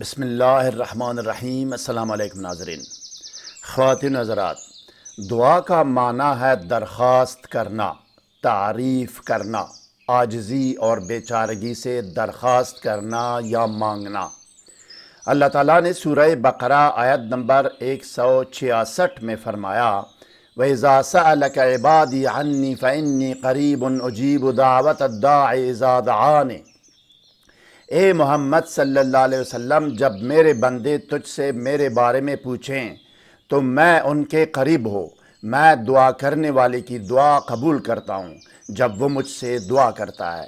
بسم اللہ الرحمن الرحیم۔ السلام علیکم ناظرین، خواتین حضرات، دعا کا معنی ہے درخواست کرنا، تعریف کرنا، عاجزی اور بیچارگی سے درخواست کرنا یا مانگنا۔ اللہ تعالیٰ نے سورہ بقرہ آیت نمبر 166 میں فرمایا وَإِذَا سَأَلَكَ عِبَادِي عَنِّي فَإِنِّي قَرِيبٌ أُجِيبُ دَعْوَةَ الدَّاعِ إِذَا دَعَانِ۔ اے محمد صلی اللہ علیہ وسلم، جب میرے بندے تجھ سے میرے بارے میں پوچھیں تو میں ان کے قریب ہوں، میں دعا کرنے والے کی دعا قبول کرتا ہوں جب وہ مجھ سے دعا کرتا ہے۔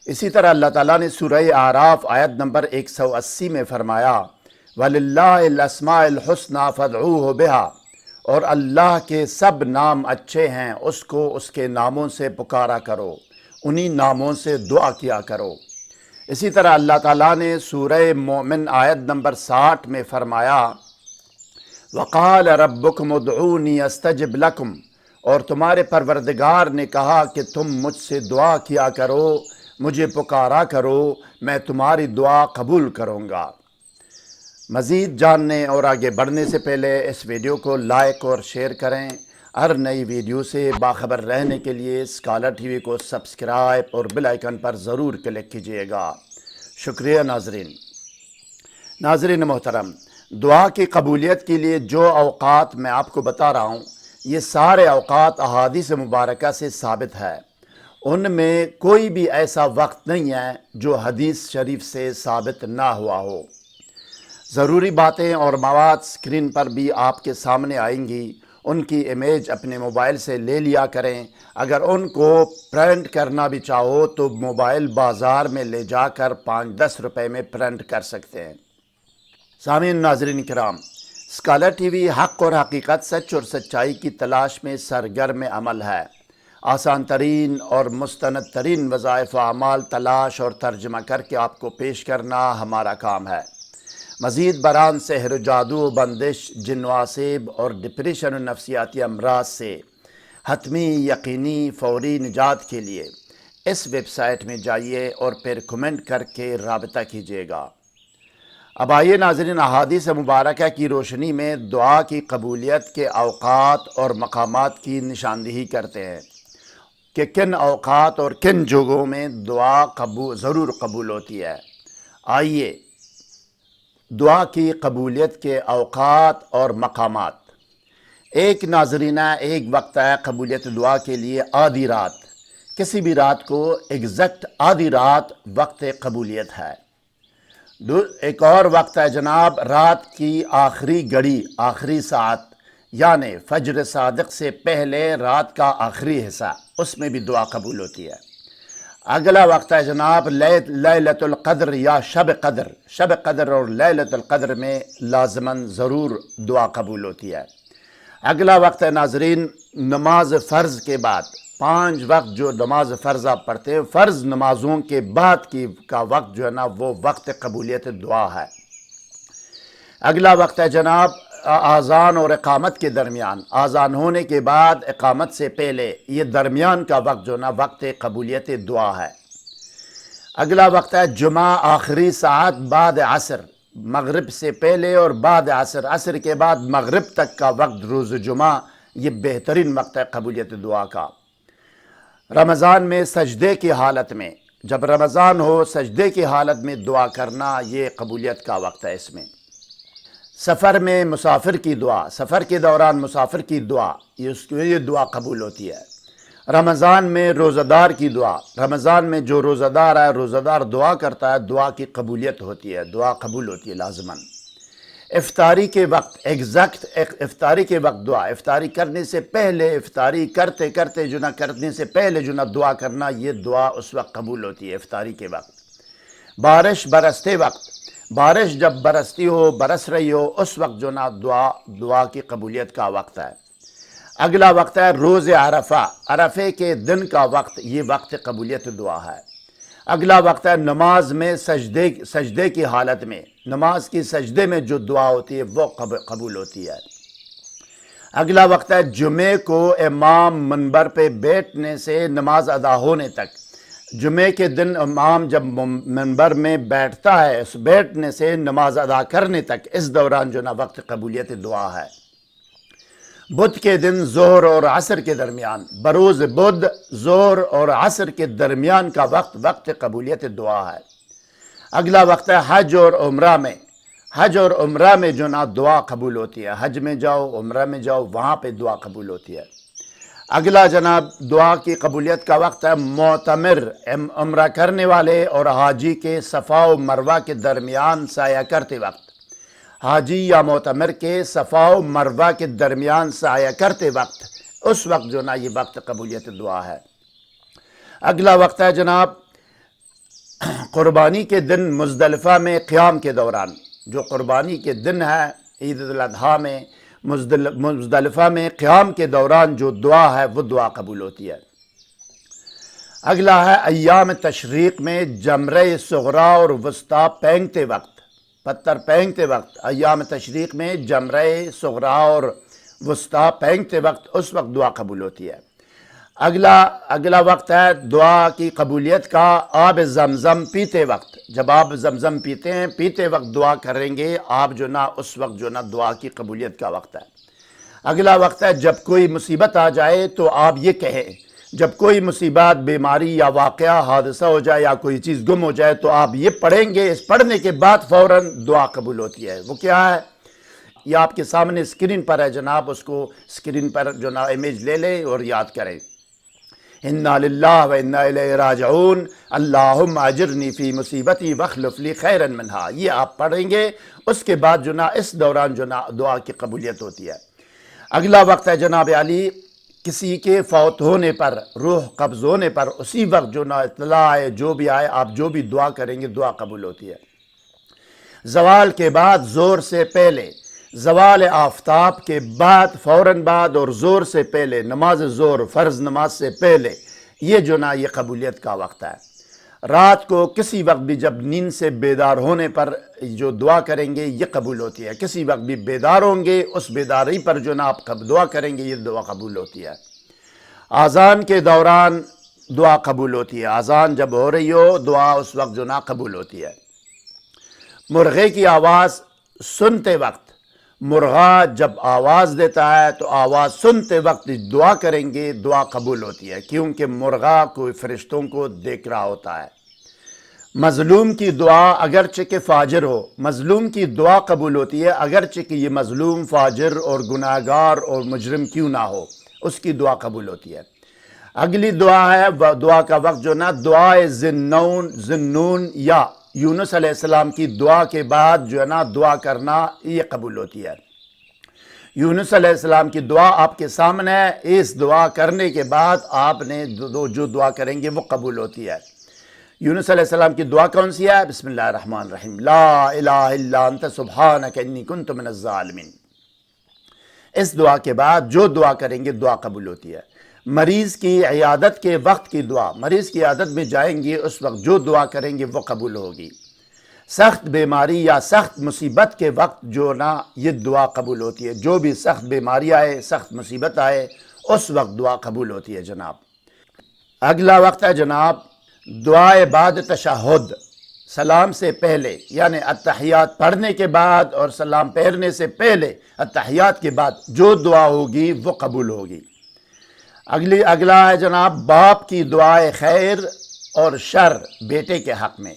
اسی طرح اللہ تعالیٰ نے سورہ اعراف آیت نمبر 180 میں فرمایا وَلِلَّهِ الْأَسْمَاءُ الْحُسْنَى فَادْعُوهُ بِهَا، اور اللہ کے سب نام اچھے ہیں، اس کو اس کے ناموں سے پکارا کرو، انہی ناموں سے دعا کیا کرو۔ اسی طرح اللہ تعالیٰ نے سورہ مومن آیت نمبر 60 میں فرمایا وَقَالَ رَبُّكُمُ ادْعُونِي أَسْتَجِبْ لَكُمْ، اور تمہارے پروردگار نے کہا کہ تم مجھ سے دعا کیا کرو، مجھے پکارا کرو، میں تمہاری دعا قبول کروں گا۔ مزید جاننے اور آگے بڑھنے سے پہلے اس ویڈیو کو لائک اور شیئر کریں۔ ہر نئی ویڈیو سے باخبر رہنے کے لیے اسکالر ٹی وی کو سبسکرائب اور بیل آئیکن پر ضرور کلک کیجیے گا۔ شکریہ ناظرین محترم، دعا کی قبولیت کے لیے جو اوقات میں آپ کو بتا رہا ہوں، یہ سارے اوقات احادیث مبارکہ سے ثابت ہے۔ ان میں کوئی بھی ایسا وقت نہیں ہے جو حدیث شریف سے ثابت نہ ہوا ہو۔ ضروری باتیں اور مواد اسکرین پر بھی آپ کے سامنے آئیں گی، ان کی امیج اپنے موبائل سے لے لیا کریں۔ اگر ان کو پرنٹ کرنا بھی چاہو تو موبائل بازار میں لے جا کر 5-10 روپے میں پرنٹ کر سکتے ہیں۔ سامعین ناظرین کرام، اسکالر ٹی وی حق اور حقیقت، سچ اور سچائی کی تلاش میں سرگرم عمل ہے۔ آسان ترین اور مستند ترین وظائف و اعمال تلاش اور ترجمہ کر کے آپ کو پیش کرنا ہمارا کام ہے۔ مزید برآں سحر و جادو، بندش، جن و آسیب اور ڈپریشن و نفسیاتی امراض سے حتمی، یقینی، فوری نجات کے لیے اس ویب سائٹ میں جائیے اور پھر کمنٹ کر کے رابطہ کیجیے گا۔ اب آئیے ناظرین، احادیث مبارکہ کی روشنی میں دعا کی قبولیت کے اوقات اور مقامات کی نشاندہی کرتے ہیں کہ کن اوقات اور کن جگہوں میں دعا ضرور قبول ہوتی ہے۔ آئیے دعا کی قبولیت کے اوقات اور مقامات۔ ایک ناظرینہ، ایک وقت ہے قبولیت دعا کے لیے آدھی رات۔ کسی بھی رات کو ایگزیکٹ آدھی رات وقت قبولیت ہے۔ ایک اور وقت ہے جناب، رات کی آخری گھڑی، آخری ساعت، یعنی فجر صادق سے پہلے رات کا آخری حصہ، اس میں بھی دعا قبول ہوتی ہے۔ اگلا وقت ہے جناب لیلۃ القدر یا شب قدر۔ شب قدر اور لیلۃ القدر میں لازماً ضرور دعا قبول ہوتی ہے۔ اگلا وقت ہے ناظرین نماز فرض کے بعد، 5 وقت جو نماز فرض آپ پڑھتے ہیں، فرض نمازوں کے بعد کا وقت جو ہے نا، وہ وقت قبولیت دعا ہے۔ اگلا وقت ہے جناب آذان اور اقامت کے درمیان، آذان ہونے کے بعد اقامت سے پہلے، یہ درمیان کا وقت جو نا وقت قبولیت دعا ہے۔ اگلا وقت ہے جمعہ آخری ساعت بعد عصر، مغرب سے پہلے اور بعد عصر، عصر کے بعد مغرب تک کا وقت روز جمعہ، یہ بہترین وقت ہے قبولیت دعا کا۔ رمضان میں سجدے کی حالت میں، جب رمضان ہو سجدے کی حالت میں دعا کرنا، یہ قبولیت کا وقت ہے۔ اس میں سفر میں مسافر کی دعا، سفر کے دوران مسافر کی دعا، یہ دعا قبول ہوتی ہے۔ رمضان میں روزہ دار کی دعا، رمضان میں جو روزہ دار ہے، روزہ دار دعا کرتا ہے، دعا کی قبولیت ہوتی ہے، دعا قبول ہوتی ہے لازماً۔ افطاری کے وقت، ایگزیکٹ افطاری کے وقت دعا، افطاری کرنے سے پہلے، افطاری کرتے کرتے جو نہ کرنے سے پہلے جو نہ دعا کرنا، یہ دعا اس وقت قبول ہوتی ہے افطاری کے وقت۔ بارش برستے وقت، بارش جب برستی ہو، برس رہی ہو، اس وقت جو نا دعا کی قبولیت کا وقت ہے۔ اگلا وقت ہے روز عرفہ، عرفے کے دن کا وقت، یہ وقت قبولیت دعا ہے۔ اگلا وقت ہے نماز میں سجدے کی حالت میں، نماز کی سجدے میں جو دعا ہوتی ہے وہ قبول ہوتی ہے۔ اگلا وقت ہے جمعے کو امام منبر پہ بیٹھنے سے نماز ادا ہونے تک، جمعے کے دن امام جب منبر میں بیٹھتا ہے، اس بیٹھنے سے نماز ادا کرنے تک، اس دوران جو نا وقت قبولیت دعا ہے۔ بدھ کے دن ظہر اور عصر کے درمیان، بروز بدھ ظہر اور عصر کے درمیان کا وقت قبولیت دعا ہے۔ اگلا وقت ہے حج اور عمرہ میں۔ حج اور عمرہ میں جو نا دعا قبول ہوتی ہے، حج میں جاؤ، عمرہ میں جاؤ، وہاں پہ دعا قبول ہوتی ہے۔ اگلا جناب دعا کی قبولیت کا وقت ہے معتمر، عمرہ کرنے والے اور حاجی کے صفا و مروہ کے درمیان سایہ کرتے وقت۔ حاجی یا معتمر کے صفا و مروہ کے درمیان سایہ کرتے وقت، اس وقت جو نا یہ وقت قبولیت دعا ہے۔ اگلا وقت ہے جناب قربانی کے دن مزدلفہ میں قیام کے دوران۔ جو قربانی کے دن ہے عید الاضحیٰ میں مزدلفہ میں قیام کے دوران جو دعا ہے وہ دعا قبول ہوتی ہے۔ اگلا ہے ایام تشریق میں جمرہ صغریٰ اور وسطیٰ پھینکتے وقت، پتھر پھینکتے وقت۔ ایام تشریق میں جمرہ صغریٰ اور وسطیٰ پھینکتے وقت، اس وقت دعا قبول ہوتی ہے۔ اگلا وقت ہے دعا کی قبولیت کا آب زمزم پیتے وقت۔ جب آپ زمزم پیتے ہیں، پیتے وقت دعا کریں گے آپ جو نا، اس وقت جو نا دعا کی قبولیت کا وقت ہے۔ اگلا وقت ہے جب کوئی مصیبت آ جائے تو آپ یہ کہیں، جب کوئی مصیبت، بیماری یا واقعہ، حادثہ ہو جائے یا کوئی چیز گم ہو جائے تو آپ یہ پڑھیں گے، اس پڑھنے کے بعد فوراً دعا قبول ہوتی ہے۔ وہ کیا ہے؟ یہ آپ کے سامنے اسکرین پر ہے جناب، اس کو اسکرین پر جو نا امیج لے لیں اور یاد کریں۔ انا للہ و انا الیہ راجعون، اللہم اجرنی فی مصیبتی واخلف لی خیرا منہا۔ یہ آپ پڑھیں گے، اس کے بعد جو نا اس دوران جو نا دعا کی قبولیت ہوتی ہے۔ اگلا وقت ہے جناب علی کسی کے فوت ہونے پر، روح قبض ہونے پر، اسی وقت جو نا اطلاع آئے، جو بھی آئے، آپ جو بھی دعا کریں گے دعا قبول ہوتی ہے۔ زوال کے بعد زور سے پہلے، زوال آفتاب کے بعد فوراً بعد اور زور سے پہلے، نماز زور فرض نماز سے پہلے، یہ جو نا یہ قبولیت کا وقت ہے۔ رات کو کسی وقت بھی جب نیند سے بیدار ہونے پر جو دعا کریں گے یہ قبول ہوتی ہے۔ کسی وقت بھی بیدار ہوں گے، اس بیداری پر جو نا آپ دعا کریں گے یہ دعا قبول ہوتی ہے۔ اذان کے دوران دعا قبول ہوتی ہے۔ اذان جب ہو رہی ہو دعا اس وقت جو نا قبول ہوتی ہے۔ مرغے کی آواز سنتے وقت، مرغا جب آواز دیتا ہے تو آواز سنتے وقت دعا کریں گے دعا قبول ہوتی ہے، کیونکہ مرغا کوئی فرشتوں کو دیکھ رہا ہوتا ہے۔ مظلوم کی دعا اگرچہ کہ فاجر ہو، مظلوم کی دعا قبول ہوتی ہے اگرچہ کہ یہ مظلوم فاجر اور گناہگار اور مجرم کیوں نہ ہو، اس کی دعا قبول ہوتی ہے۔ اگلی دعا ہے دعا کا وقت جو نا دعائے ذنون یا یونس علیہ السلام کی دعا کے بعد جو ہے نا دعا کرنا یہ قبول ہوتی ہے۔ یونس علیہ السلام کی دعا آپ کے سامنے ہے، اس دعا کرنے کے بعد آپ نے جو دعا کریں گے وہ قبول ہوتی ہے۔ یونس علیہ السلام کی دعا کون سی ہے؟ بسم اللہ الرحمن الرحیم، لا الہ الا انت سبحانک انی کنت من الظالمین۔ اس دعا کے بعد جو دعا کریں گے دعا قبول ہوتی ہے۔ مریض کی عیادت کے وقت کی دعا، مریض کی عیادت میں جائیں گے اس وقت جو دعا کریں گے وہ قبول ہوگی۔ سخت بیماری یا سخت مصیبت کے وقت جو نا یہ دعا قبول ہوتی ہے۔ جو بھی سخت بیماری آئے، سخت مصیبت آئے، اس وقت دعا قبول ہوتی ہے جناب۔ اگلا وقت ہے جناب دعائے بعد تشہد، سلام سے پہلے، یعنی اتحیات پڑھنے کے بعد اور سلام پھیرنے سے پہلے، اتحیات کے بعد جو دعا ہوگی وہ قبول ہوگی۔ اگلا ہے جناب باپ کی دعائے خیر اور شر بیٹے کے حق میں۔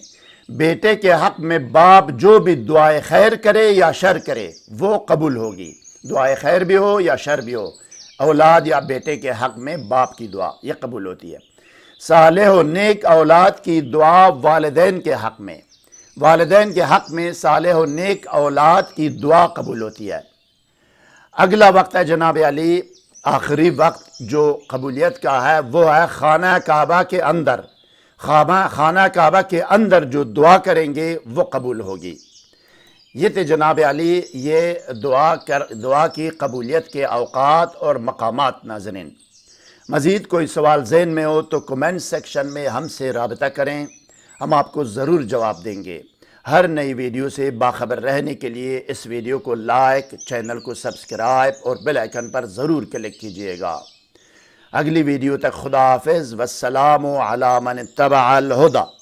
بیٹے کے حق میں باپ جو بھی دعائے خیر کرے یا شر کرے وہ قبول ہوگی، دعائے خیر بھی ہو یا شر بھی ہو، اولاد یا بیٹے کے حق میں باپ کی دعا یہ قبول ہوتی ہے۔ صالح و نیک اولاد کی دعا والدین کے حق میں، والدین کے حق میں صالح و نیک اولاد کی دعا قبول ہوتی ہے۔ اگلا وقت ہے جناب علی آخری وقت جو قبولیت کا ہے وہ ہے خانہ کعبہ کے اندر، خانہ کعبہ کے اندر جو دعا کریں گے وہ قبول ہوگی۔ یہ تھے جناب علی یہ دعا کی قبولیت کے اوقات اور مقامات۔ ناظرین مزید کوئی سوال ذہن میں ہو تو کمنٹ سیکشن میں ہم سے رابطہ کریں، ہم آپ کو ضرور جواب دیں گے۔ ہر نئی ویڈیو سے باخبر رہنے کے لیے اس ویڈیو کو لائک، چینل کو سبسکرائب اور بیل آئیکن پر ضرور کلک کیجئے گا۔ اگلی ویڈیو تک خدا حافظ، والسلام علی من اتبع الہدی۔